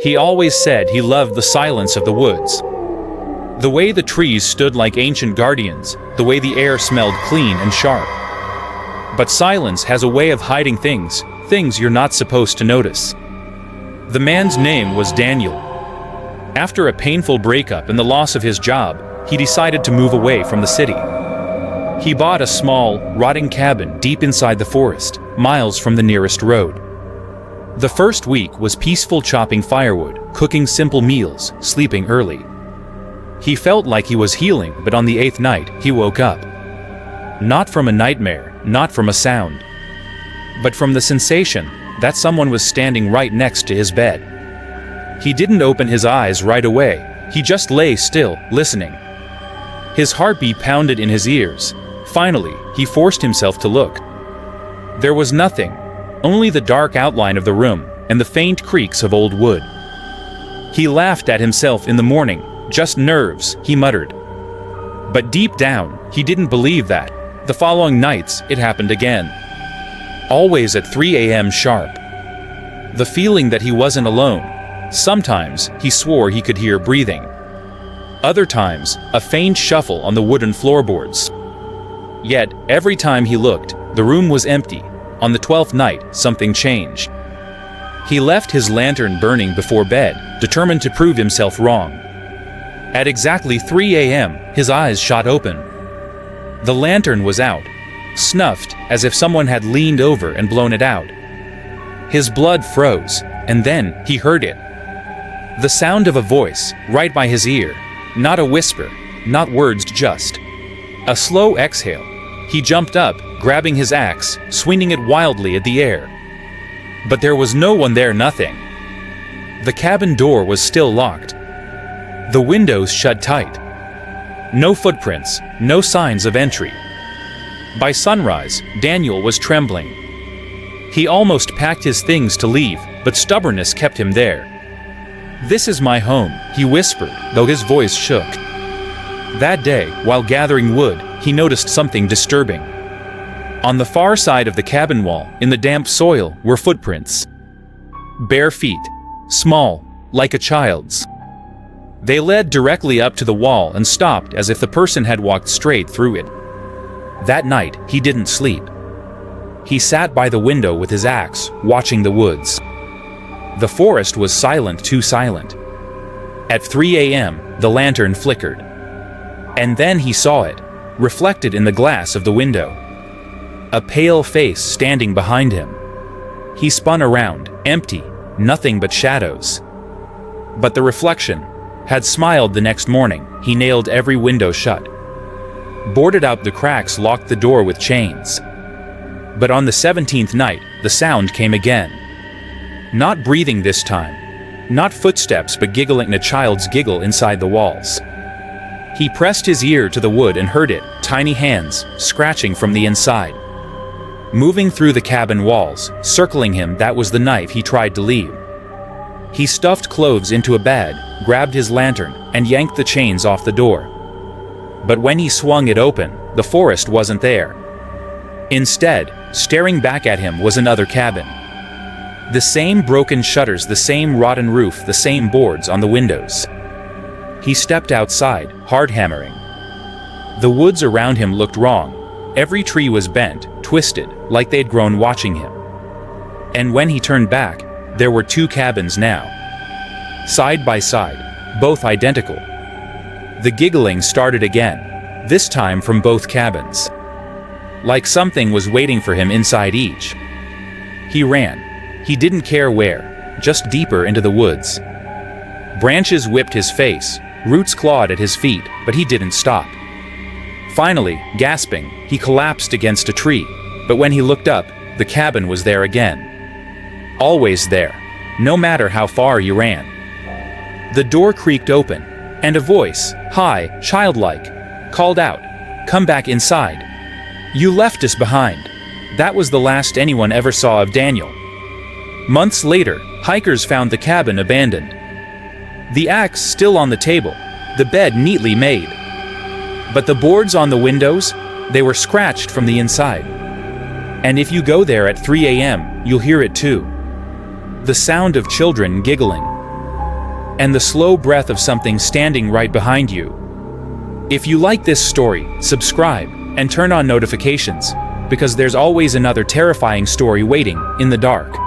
He always said he loved the silence of the woods. The way the trees stood like ancient guardians, the way the air smelled clean and sharp. But silence has a way of hiding things you're not supposed to notice. The man's name was Daniel. After a painful breakup and the loss of his job, he decided to move away from the city. He bought a small, rotting cabin deep inside the forest, miles from the nearest road. The first week was peaceful chopping firewood, cooking simple meals, sleeping early. He felt like he was healing, but on the 8th night, he woke up. Not from a nightmare, not from a sound, but from the sensation that someone was standing right next to his bed. He didn't open his eyes right away. He just lay still, listening. His heartbeat pounded in his ears. Finally, he forced himself to look. There was nothing, only the dark outline of the room and the faint creaks of old wood. He laughed at himself in the morning. Just nerves, he muttered. But deep down, he didn't believe that. The following nights, it happened again. Always at 3 a.m. sharp. The feeling that he wasn't alone. Sometimes, he swore he could hear breathing. Other times, a faint shuffle on the wooden floorboards. Yet, every time he looked, the room was empty. On the 12th night, something changed. He left his lantern burning before bed, determined to prove himself wrong. At exactly 3 a.m., his eyes shot open. The lantern was out, snuffed as if someone had leaned over and blown it out. His blood froze, and then he heard it. The sound of a voice, right by his ear. Not a whisper, not words, just a slow exhale. He jumped up, grabbing his axe, swinging it wildly at the air. But there was no one there, nothing. The cabin door was still locked. The windows shut tight. No footprints, no signs of entry. By sunrise, Daniel was trembling. He almost packed his things to leave, but stubbornness kept him there. "This is my home," he whispered, though his voice shook. That day, while gathering wood, he noticed something disturbing. On the far side of the cabin wall, in the damp soil, were footprints. Bare feet, small, like a child's. They led directly up to the wall and stopped as if the person had walked straight through it. That night, he didn't sleep. He sat by the window with his axe, watching the woods. The forest was silent, too silent. At 3 a.m., the lantern flickered. And then he saw it, reflected in the glass of the window. A pale face standing behind him. He spun around, empty, nothing but shadows. But the reflection had smiled the next morning. He nailed every window shut. Boarded up the cracks, locked the door with chains. But on the 17th night, the sound came again. Not breathing this time. Not footsteps, but giggling, a child's giggle inside the walls. He pressed his ear to the wood and heard it, tiny hands, scratching from the inside. Moving through the cabin walls, circling him. That was the knife he tried to leave. He stuffed clothes into a bag, grabbed his lantern, and yanked the chains off the door. But when he swung it open, the forest wasn't there. Instead, staring back at him was another cabin. The same broken shutters, the same rotten roof, the same boards on the windows. He stepped outside, hard hammering. The woods around him looked wrong. Every tree was bent, twisted, like they'd grown watching him. And when he turned back, there were 2 cabins now. Side by side, both identical. The giggling started again, this time from both cabins. Like something was waiting for him inside each. He ran. He didn't care where, just deeper into the woods. Branches whipped his face, roots clawed at his feet, but he didn't stop. Finally, gasping, he collapsed against a tree, but when he looked up, the cabin was there again. Always there, no matter how far you ran. The door creaked open, and a voice, high, childlike, called out, "Come back inside. You left us behind." That was the last anyone ever saw of Daniel. Months later, hikers found the cabin abandoned. The axe still on the table, the bed neatly made. But the boards on the windows, they were scratched from the inside. And if you go there at 3 a.m., you'll hear it too. The sound of children giggling. and the slow breath of something standing right behind you. If you like this story, subscribe and turn on notifications, because there's always another terrifying story waiting in the dark.